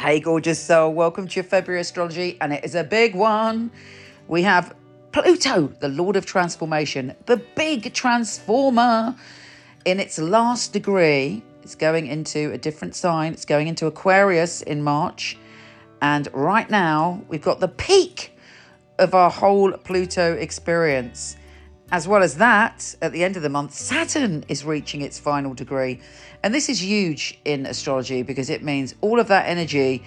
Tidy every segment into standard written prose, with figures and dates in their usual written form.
Hey, gorgeous soul. Welcome to your February astrology, and it is a big one. We have Pluto, the Lord of Transformation, the big transformer. In its last degree, it's going into a different sign. It's going into Aquarius in March. And right now, we've got the peak of our whole Pluto experience. As well as that, at the end of the month, Saturn is reaching its final degree. And this is huge in astrology because it means all of that energy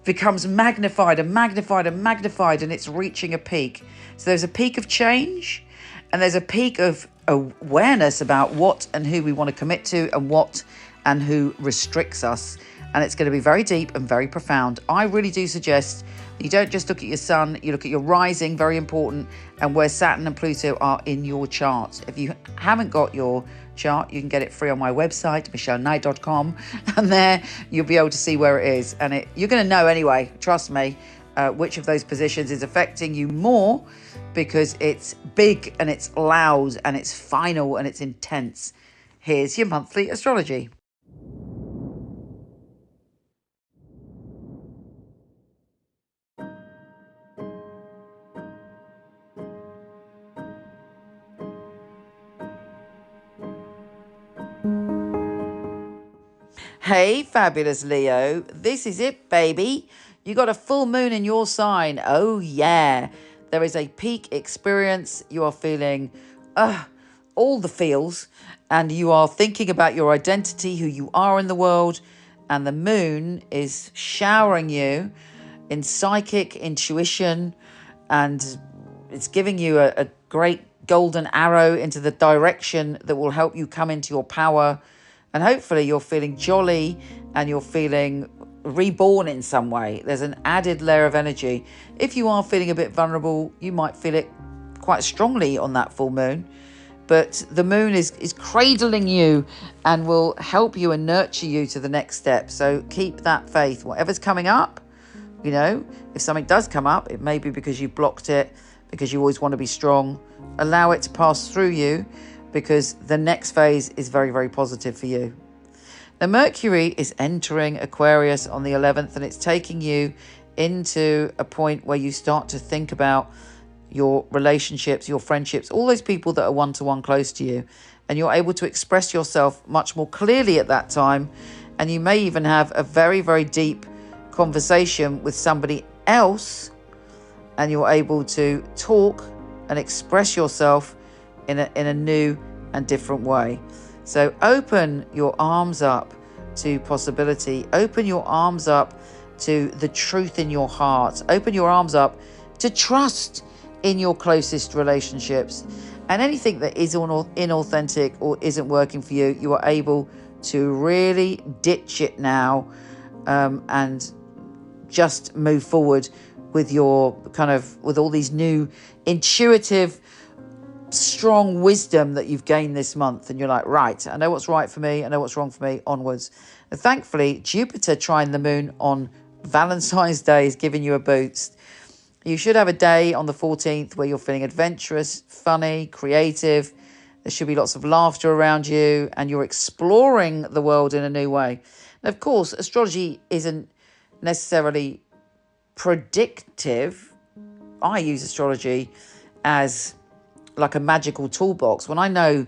becomes magnified and magnified and magnified, and it's reaching a peak. So there's a peak of change, and there's a peak of awareness about what and who we want to commit to and what and who restricts us. And it's going to be very deep and very profound. I really do suggest that you don't just look at your sun, you look at your rising, very important, and where Saturn and Pluto are in your chart. If you haven't got your chart, you can get it free on my website, michele.com, and there you'll be able to see where it is. And you're going to know anyway, trust me, which of those positions is affecting you more, because it's big and it's loud and it's final and it's intense. Here's your monthly astrology. Hey, fabulous Leo. This is it, baby. You got a full moon in your sign. Oh, yeah. There is a peak experience. You are feeling all the feels, and you are thinking about your identity, who you are in the world, and the moon is showering you in psychic intuition, and it's giving you a great golden arrow into the direction that will help you come into your power. And hopefully you're feeling jolly and you're feeling reborn in some way. There's an added layer of energy. If you are feeling a bit vulnerable, you might feel it quite strongly on that full moon. But the moon is cradling you and will help you and nurture you to the next step. So keep that faith. Whatever's coming up, if something does come up, it may be because you blocked it, because you always want to be strong. Allow it to pass through you, because the next phase is very, very positive for you. Now, Mercury is entering Aquarius on the 11th, and it's taking you into a point where you start to think about your relationships, your friendships, all those people that are one-to-one close to you. And you're able to express yourself much more clearly at that time. And you may even have a very, very deep conversation with somebody else, and you're able to talk and express yourself in a new and different way. So open your arms up to possibility. Open your arms up to the truth in your heart. Open your arms up to trust in your closest relationships. And anything that is inauthentic or isn't working for you, you are able to really ditch it now, and just move forward with your with all these new intuitive, strong wisdom that you've gained this month. And you're like, right, I know what's right for me, I know what's wrong for me, onwards. And thankfully, Jupiter trine the moon on Valentine's Day is giving you a boost. You should have a day on the 14th where you're feeling adventurous, funny, creative. There should be lots of laughter around you, and you're exploring the world in a new way. And of course, astrology isn't necessarily predictive. I use astrology as like a magical toolbox. When I know,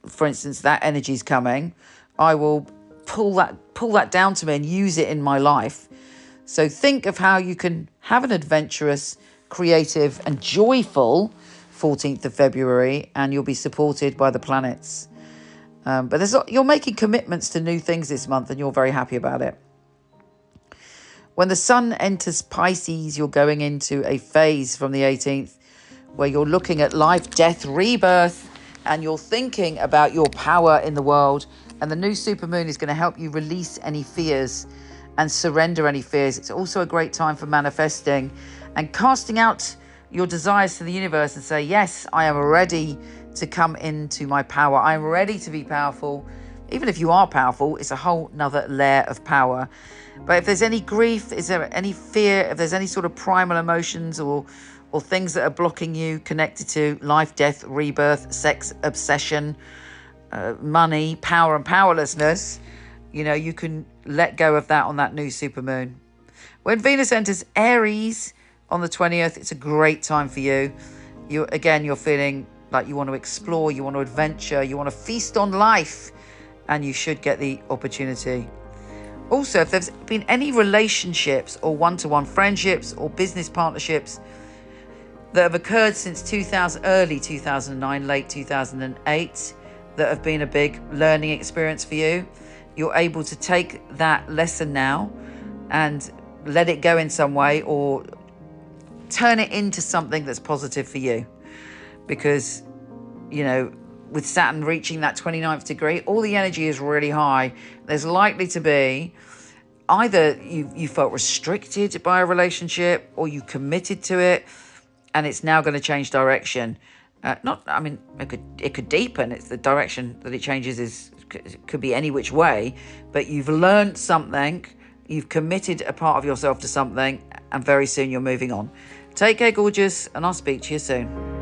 for instance, that energy is coming, I will pull that down to me and use it in my life. So think of how you can have an adventurous, creative and joyful 14th of February, and you'll be supported by the planets. But you're making commitments to new things this month, and you're very happy about it. When the sun enters Pisces, you're going into a phase from the 18th where you're looking at life, death, rebirth, and you're thinking about your power in the world. And the new supermoon is going to help you release any fears and surrender any fears. It's also a great time for manifesting and casting out your desires to the universe and say, yes, I am ready to come into my power. I'm ready to be powerful. Even if you are powerful, it's a whole nother layer of power. But if there's any grief, is there any fear, if there's any sort of primal emotions or things that are blocking you connected to life, death, rebirth, sex, obsession, money, power and powerlessness, You know, you can let go of that on that new supermoon. When Venus enters Aries on the 20th, it's a great time for you. You're feeling like you want to explore, you want to adventure, you want to feast on life, and you should get the opportunity. Also, if there's been any relationships or one-to-one friendships or business partnerships that have occurred since early 2009, late 2008, that have been a big learning experience for you, you're able to take that lesson now and let it go in some way, or turn it into something that's positive for you. Because, you know, with Saturn reaching that 29th degree, all the energy is really high. There's likely to be either you felt restricted by a relationship, or you committed to it and it's now going to change direction. It could deepen. It's the direction that it changes could be any which way, but you've learned something, you've committed a part of yourself to something, and very soon you're moving on. Take care, gorgeous, and I'll speak to you soon.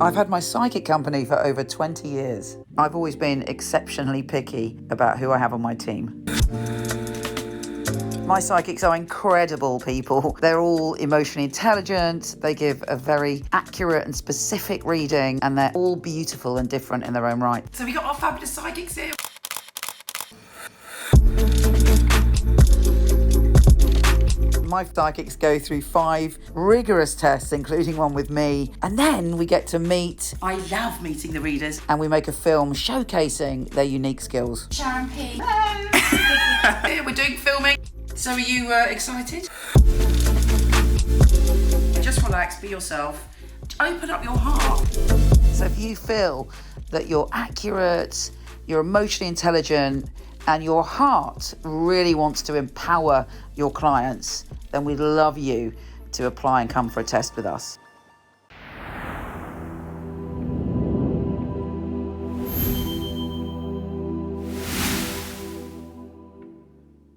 I've had my psychic company for over 20 years. I've always been exceptionally picky about who I have on my team. My psychics are incredible people. They're all emotionally intelligent. They give a very accurate and specific reading, and they're all beautiful and different in their own right. So we got our fabulous psychics here. My psychics go through 5 rigorous tests, including one with me, and then we get to meet. I love meeting the readers. And we make a film showcasing their unique skills. Sharon P. Here, we're doing filming. So are you excited? Just relax, be yourself. Open up your heart. So if you feel that you're accurate, you're emotionally intelligent, and your heart really wants to empower your clients, then we'd love you to apply and come for a test with us.